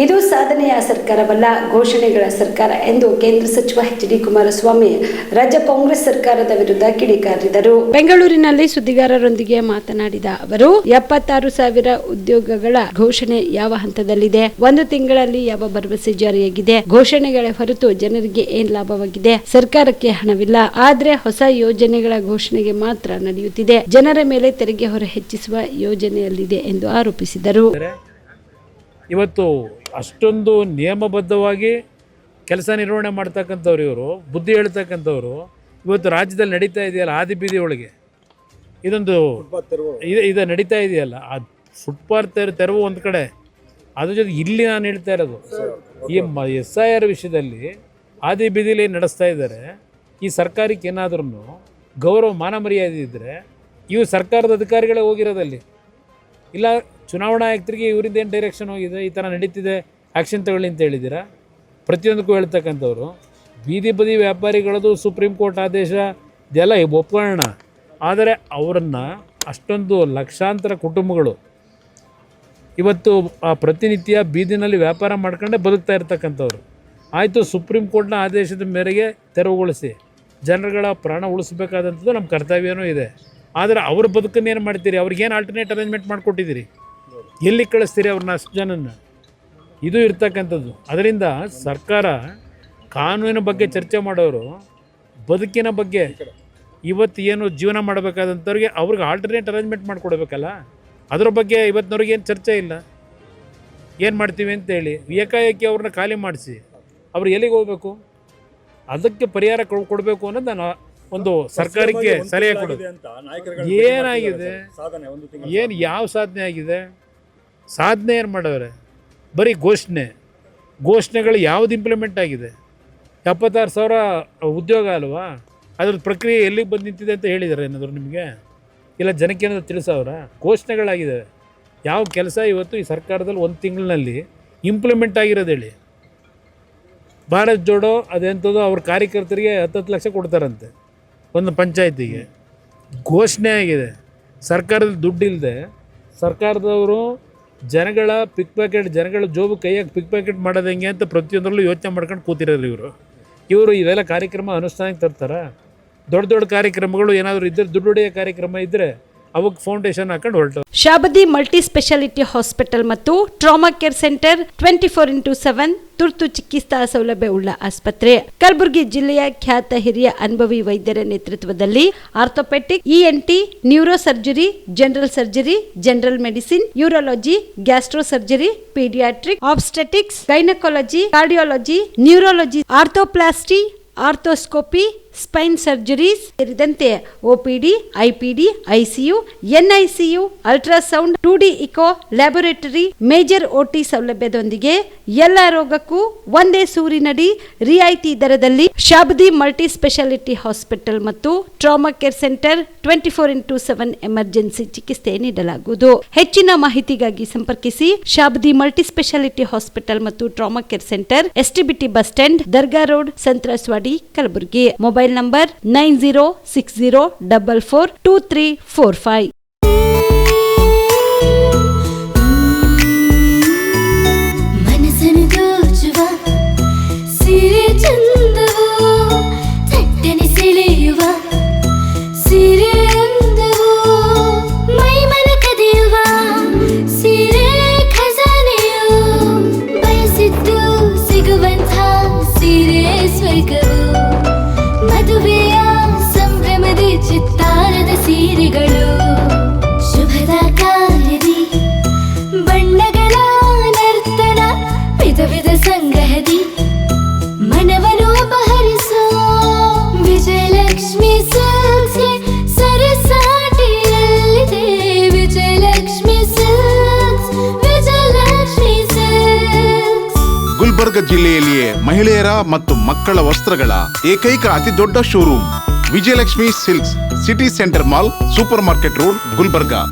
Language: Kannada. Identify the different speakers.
Speaker 1: ಇದು ಸಾಧನೆಯ ಸರ್ಕಾರವಲ್ಲ, ಘೋಷಣೆಗಳ ಸರ್ಕಾರ ಎಂದು ಕೇಂದ್ರ ಸಚಿವ ಎಚ್.ಡಿ. ಕುಮಾರಸ್ವಾಮಿ ರಾಜ್ಯ ಕಾಂಗ್ರೆಸ್ ಸರ್ಕಾರದ ವಿರುದ್ಧ ಕಿಡಿಕಾರಿದರು. ಬೆಂಗಳೂರಿನಲ್ಲಿ ಸುದ್ದಿಗಾರರೊಂದಿಗೆ ಮಾತನಾಡಿದ ಅವರು, 76,000 ಉದ್ಯೋಗಗಳ ಘೋಷಣೆ ಯಾವ ಹಂತದಲ್ಲಿದೆ? ಒಂದು ತಿಂಗಳಲ್ಲಿ ಯಾವ ಭರವಸೆ ಜಾರಿಯಾಗಿದೆ? ಘೋಷಣೆಗಳ ಹೊರತು ಜನರಿಗೆ ಏನ್ ಲಾಭವಾಗಿದೆ? ಸರ್ಕಾರಕ್ಕೆ ಹಣವಿಲ್ಲ, ಆದ್ರೆ ಹೊಸ ಯೋಜನೆಗಳ ಘೋಷಣೆಗೆ ಮಾತ್ರ ನಡೆಯುತ್ತಿದೆ. ಜನರ ಮೇಲೆ ತೆರಿಗೆ ಹೊರೆ ಹೆಚ್ಚಿಸುವ ಯೋಜನೆಯಲ್ಲಿದೆ ಎಂದು ಆರೋಪಿಸಿದರು.
Speaker 2: ಇವತ್ತು ಅಷ್ಟೊಂದು ನಿಯಮಬದ್ಧವಾಗಿ ಕೆಲಸ ನಿರ್ವಹಣೆ ಮಾಡ್ತಕ್ಕಂಥವ್ರು, ಇವರು ಬುದ್ಧಿ ಹೇಳ್ತಕ್ಕಂಥವ್ರು ಇವತ್ತು ರಾಜ್ಯದಲ್ಲಿ ನಡೀತಾ ಇದೆಯಲ್ಲ, ಆದಿ ಬೀದಿ ಒಳಗೆ ಇದೊಂದು ಇದು ನಡೀತಾ ಇದೆಯಲ್ಲ, ಆ ಫುಟ್ಪಾತ್ ತೆರವು ಒಂದು ಕಡೆ, ಅದ್ರ ಜೊತೆ ಇಲ್ಲಿ ನಾನು ಹೇಳ್ತಾ ಇರೋದು ಈ SIR ವಿಷಯದಲ್ಲಿ ಆದಿ ಬೀದಿಲಿ ನಡೆಸ್ತಾ ಇದ್ದಾರೆ. ಈ ಸರ್ಕಾರಕ್ಕೆ ಏನಾದ್ರೂ ಗೌರವ ಮಾನ ಮರ್ಯಾದೆ ಇದ್ದರೆ ಇವು ಸರ್ಕಾರದ ಅಧಿಕಾರಿಗಳೇ ಹೋಗಿರೋದಲ್ಲಿ, ಇಲ್ಲ ಚುನಾವಣಾ ಆಯುಕ್ತರಿಗೆ ಇವರಿಂದ ಏನು ಡೈರೆಕ್ಷನ್ ಹೋಗಿದೆ, ಈ ಥರ ನಡೀತಿದೆ ಆ್ಯಕ್ಷನ್ ತಗೊಳ್ಳಿ ಅಂತ ಹೇಳಿದ್ದೀರಾ? ಪ್ರತಿಯೊಂದಕ್ಕೂ ಹೇಳ್ತಕ್ಕಂಥವ್ರು ಬೀದಿ ಬದಿ ವ್ಯಾಪಾರಿಗಳದು ಸುಪ್ರೀಂ ಕೋರ್ಟ್ ಆದೇಶ ಇದೆಲ್ಲ ಒಪ್ಕೊಳ್ಳೋಣ, ಆದರೆ ಅವರನ್ನು ಅಷ್ಟೊಂದು ಲಕ್ಷಾಂತರ ಕುಟುಂಬಗಳು ಇವತ್ತು ಆ ಪ್ರತಿನಿತ್ಯ ಬೀದಿನಲ್ಲಿ ವ್ಯಾಪಾರ ಮಾಡ್ಕೊಂಡೇ ಬದುಕ್ತಾ ಇರ್ತಕ್ಕಂಥವ್ರು. ಆಯಿತು, ಸುಪ್ರೀಂ ಕೋರ್ಟ್ನ ಆದೇಶದ ಮೇರೆಗೆ ತೆರವುಗೊಳಿಸಿ ಜನರುಗಳ ಪ್ರಾಣ ಉಳಿಸ್ಬೇಕಾದಂಥದ್ದು ನಮ್ಮ ಕರ್ತವ್ಯನೂ ಇದೆ. ಆದರೆ ಅವ್ರ ಬದುಕನ್ನು ಏನು ಮಾಡ್ತೀರಿ? ಅವ್ರಿಗೇನು ಆಲ್ಟರ್ನೇಟ್ ಅರೇಂಜ್ಮೆಂಟ್ ಮಾಡಿಕೊಟ್ಟಿದ್ದೀರಿ? ಎಲ್ಲಿ ಕಳಿಸ್ತೀರಿ ಅವ್ರನ್ನ? ಅಷ್ಟು ಜನನ್ನು ಇದು ಇರ್ತಕ್ಕಂಥದ್ದು. ಅದರಿಂದ ಸರ್ಕಾರ ಕಾನೂನಿನ ಬಗ್ಗೆ ಚರ್ಚೆ ಮಾಡೋರು ಬದುಕಿನ ಬಗ್ಗೆ ಇವತ್ತು ಏನು ಜೀವನ ಮಾಡಬೇಕಾದಂಥವ್ರಿಗೆ ಅವ್ರಿಗೆ ಆಲ್ಟರ್ನೇಟ್ ಅರೇಂಜ್ಮೆಂಟ್ ಮಾಡಿಕೊಡ್ಬೇಕಲ್ಲ, ಅದರ ಬಗ್ಗೆ ಇವತ್ತಿನವ್ರಿಗೆ ಏನು ಚರ್ಚೆ ಇಲ್ಲ. ಏನು ಮಾಡ್ತೀವಿ ಅಂತೇಳಿ ಏಕಾಏಕಿ ಅವ್ರನ್ನ ಖಾಲಿ ಮಾಡಿಸಿ ಅವ್ರು ಎಲ್ಲಿಗೆ ಹೋಗಬೇಕು? ಅದಕ್ಕೆ ಪರಿಹಾರ ಕೊಡಬೇಕು ಅನ್ನೋದು ನಾನು ಒಂದು ಸರ್ಕಾರಕ್ಕೆ ಸಲಹೆ ಕೊಡೋದು. ಏನಾಗಿದೆ? ಏನು ಯಾವ ಸಾಧನೆ ಆಗಿದೆ? ಸಾಧನೆ ಏನು ಮಾಡವ್ರೆ? ಬರೀ ಘೋಷಣೆಗಳು ಯಾವುದು ಇಂಪ್ಲಿಮೆಂಟ್ ಆಗಿದೆ? 76,000 ಉದ್ಯೋಗ ಅಲ್ವಾ? ಅದ್ರ ಪ್ರಕ್ರಿಯೆ ಎಲ್ಲಿಗೆ ಬಂದು ನಿಂತಿದೆ ಅಂತ ಹೇಳಿದ್ದಾರೆ ಏನಾದರೂ ನಿಮಗೆ? ಇಲ್ಲ ಜನಕ್ಕೆ ಏನಾದರೂ ತಿಳಿಸವ್ರ? ಘೋಷಣೆಗಳಾಗಿದ್ದಾವೆ. ಯಾವ ಕೆಲಸ ಇವತ್ತು ಈ ಸರ್ಕಾರದಲ್ಲಿ ಒಂದು ತಿಂಗಳಿನಲ್ಲಿ ಇಂಪ್ಲಿಮೆಂಟ್ ಆಗಿರೋದು ಹೇಳಿ? ಭಾರತ್ ಜೋಡೋ ಅದೆಂಥದ್ದು ಅವ್ರ ಕಾರ್ಯಕರ್ತರಿಗೆ 10 ಲಕ್ಷ ಕೊಡ್ತಾರಂತೆ ಒಂದು ಪಂಚಾಯತಿಗೆ. ಘೋಷಣೆ ಆಗಿದೆ. ಸರ್ಕಾರದ ದುಡ್ಡಿಲ್ಲದೆ ಸರ್ಕಾರದವರು ಜನಗಳ ಜನಗಳ ಜೋಬು ಕೈಯಾಗಿ ಪಿಕ್ ಪ್ಯಾಕೆಟ್ ಮಾಡೋದು ಹೆಂಗೆ ಅಂತ ಪ್ರತಿಯೊಂದರಲ್ಲೂ ಯೋಚನೆ ಮಾಡ್ಕೊಂಡು ಕೂತಿರೋರು ಇವರು ಇವೆಲ್ಲ ಕಾರ್ಯಕ್ರಮ ಅನುಷ್ಠಾನಕ್ಕೆ ತರ್ತಾರೆ. ದೊಡ್ಡ ದೊಡ್ಡ ಕಾರ್ಯಕ್ರಮಗಳು ಏನಾದರೂ ಇದ್ದರೆ, ದುಡ್ಡು ಹೊಡೆಯೋ ಕಾರ್ಯಕ್ರಮ ಇದ್ದರೆ ಅವಕ್ಕೆ ಫೌಂಡೇಶನ್ ಹಾಕೊಂಡು ಹೊರಟು.
Speaker 1: ಶಾಬದಿ ಮಲ್ಟಿ ಸ್ಪೆಷಾಲಿಟಿ ಹಾಸ್ಪಿಟಲ್ ಮತ್ತು ಟ್ರಾಮಾ ಕೇರ್ ಸೆಂಟರ್ 24x7 ತುರ್ತು ಚಿಕಿತ್ಸಾ ಸೌಲಭ್ಯ ಉಳ್ಳ ಆಸ್ಪತ್ರೆ. ಕಲಬುರಗಿ ಜಿಲ್ಲೆಯ ಖ್ಯಾತ ಹಿರಿಯ ಅನುಭವಿ ವೈದ್ಯರ ನೇತೃತ್ವದಲ್ಲಿ orthopaedic, ENT, neuro surgery, general surgery, general medicine, urology, gastro surgery, paediatric, obstetrics, gynaecology, cardiology, neurology, arthroplasty, arthroscopy, spine surgeries ಸೇರಿದಂತೆ OPD, IPD, ICU, NICU, ultrasound, 2D echo, laboratory, major OT ಸೌಲಭ್ಯದೊಂದಿಗೆ ಎಲ್ಲ ರೋಗಕ್ಕೂ ಒಂದೇ ಸೂರಿನಡಿ ರಿಯಾಯಿತಿ ದರದಲ್ಲಿ ಶಾಬದಿ ಮಲ್ಟಿ ಸ್ಪೆಷಾಲಿಟಿ ಹಾಸ್ಪಿಟಲ್ ಮತ್ತು trauma care centre 24x7 emergency ಚಿಕಿತ್ಸೆ ನೀಡಲಾಗುವುದು. ಹೆಚ್ಚಿನ ಮಾಹಿತಿಗಾಗಿ ಸಂಪರ್ಕಿಸಿ ಶಾಬದಿ ಮಲ್ಟಿ ಸ್ಪೆಷಾಲಿಟಿ ಹಾಸ್ಪಿಟಲ್ ಮತ್ತು trauma care centre, STBT bus stand, Dargah road, ಸಂತ್ರಸ್ವಾಡಿ, Kalaburagi. Mobile number 9060442345.
Speaker 3: ಚಿತ್ತಾರದ ಸೀರೆಗಳು, ಶುಭದ ಕಾರ್ಯದಿ ಬಣ್ಣಗಳ ನರ್ತನ, ವಿಧ ವಿಧ ಸಂಗ್ರಹದಿ ಮನವನ್ನು ಅಪಹರಿಸೋ ವಿಜಯಲಕ್ಷ್ಮಿ ಸಿಲ್ಕ್ಸ್ ಸರಸಾಟಿಯಲ್ಲಿದೆ. Vijayalakshmi silks, Vijayalakshmi silks.
Speaker 4: ಗುಲ್ಬರ್ಗ ಜಿಲ್ಲೆಯಲ್ಲಿಯೇ ಮಹಿಳೆಯರ ಮತ್ತು ಮಕ್ಕಳ ವಸ್ತ್ರಗಳ ಏಕೈಕ ಅತಿ ದೊಡ್ಡ showroom Vijayalakshmi silks, city centre mall, super market road, Gulbarga.